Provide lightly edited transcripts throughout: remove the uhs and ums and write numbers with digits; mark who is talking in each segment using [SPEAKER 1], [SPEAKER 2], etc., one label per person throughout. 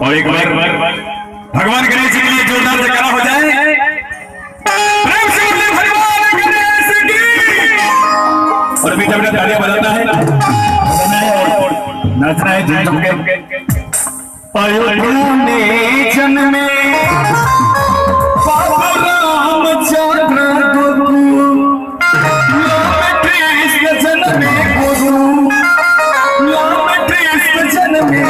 [SPEAKER 1] और एक बार भगवान गणेश जी के लिए जोरदार जयकारा हो जाए। प्रेम से बोलिए भगवान गणेश की। और अभी जब तालियां बजाना है और नाचना है झूम के। अयोध्या में जन्मे बाबा रामचंद्र गुरु, राम कृष्ण जन्मे गुरु, राम कृष्ण जन्मे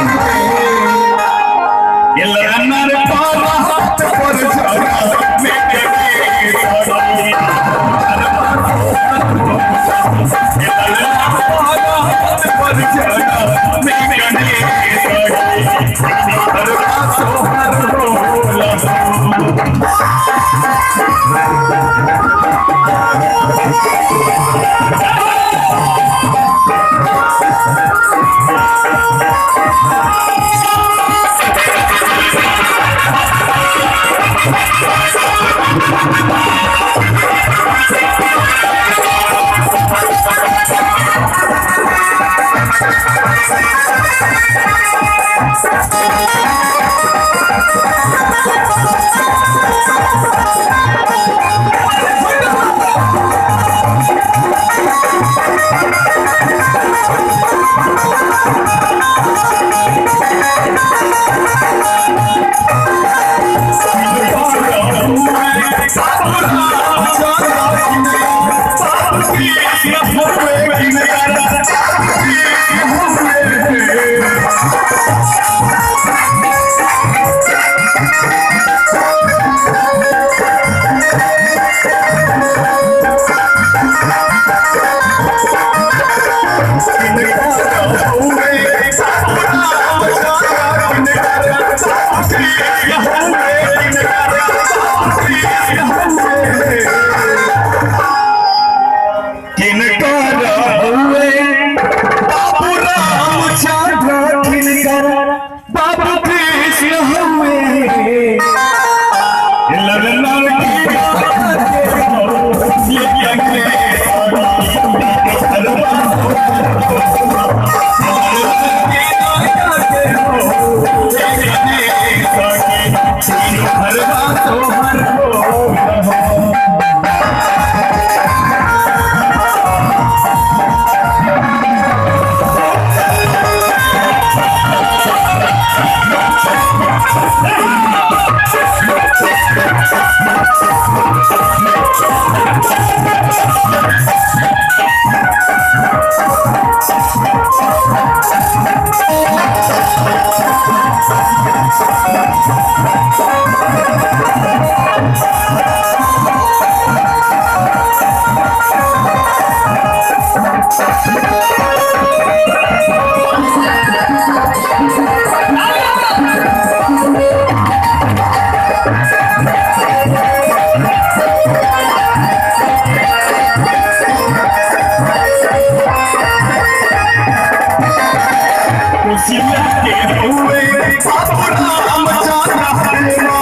[SPEAKER 1] हुए बाबू रामचंद्र देवा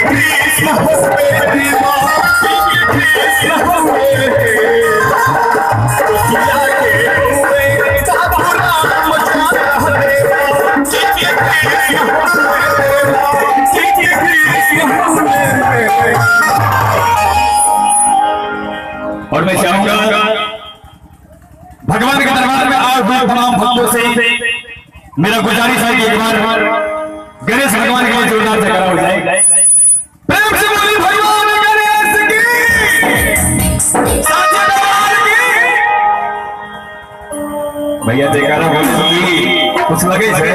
[SPEAKER 1] कृष्ण हुए देवा कृष्ण हुए कुशिया के हुए बाबू रामचंद्र देवा कृष्ण हुए देवा कृष्ण हुए। और मैं चाहूंगा भगवान के दरबार में आज भी तमाम भक्तों से मेरा गुजारिश है कि एक बार गणेश भगवान के लिए जोरदार जयकारा हो जाए। प्रेम से बोलिए भगवान गणेश की, साचे दरबार की। भैया जयकारा बोलिए, कुछ लगे से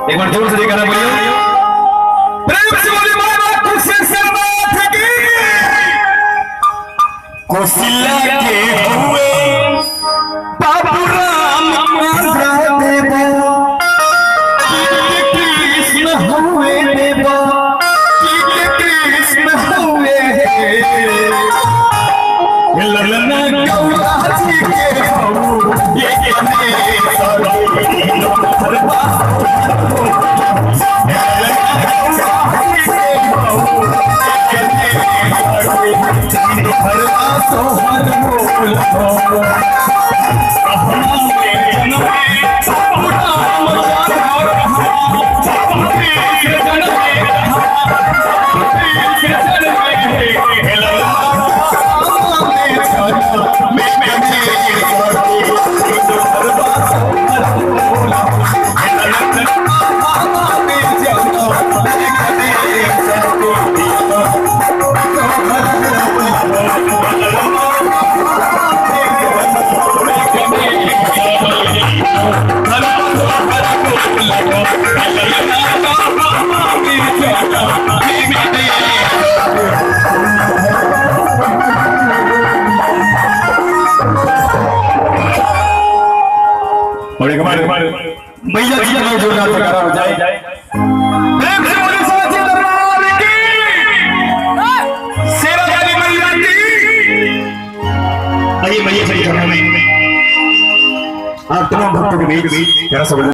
[SPEAKER 1] एक बार जोर से जयकारा बोलिए। प्रेम से बोलिए बाबा खुशी सरनाथ की। कौशल्या के हुए बाबू रामचंद्र देवा कृष्ण हुए देवा कृष्ण हुए ललना गौरा जी के बहु ये भैया जी का जोरदार जयकारा हो जाए। प्रेम से बोलिए साचे दरबार की, शेरा वाली मैया की। आइए मैया जी चरणों में आप तमाम भक्तों के बीच प्यारा सा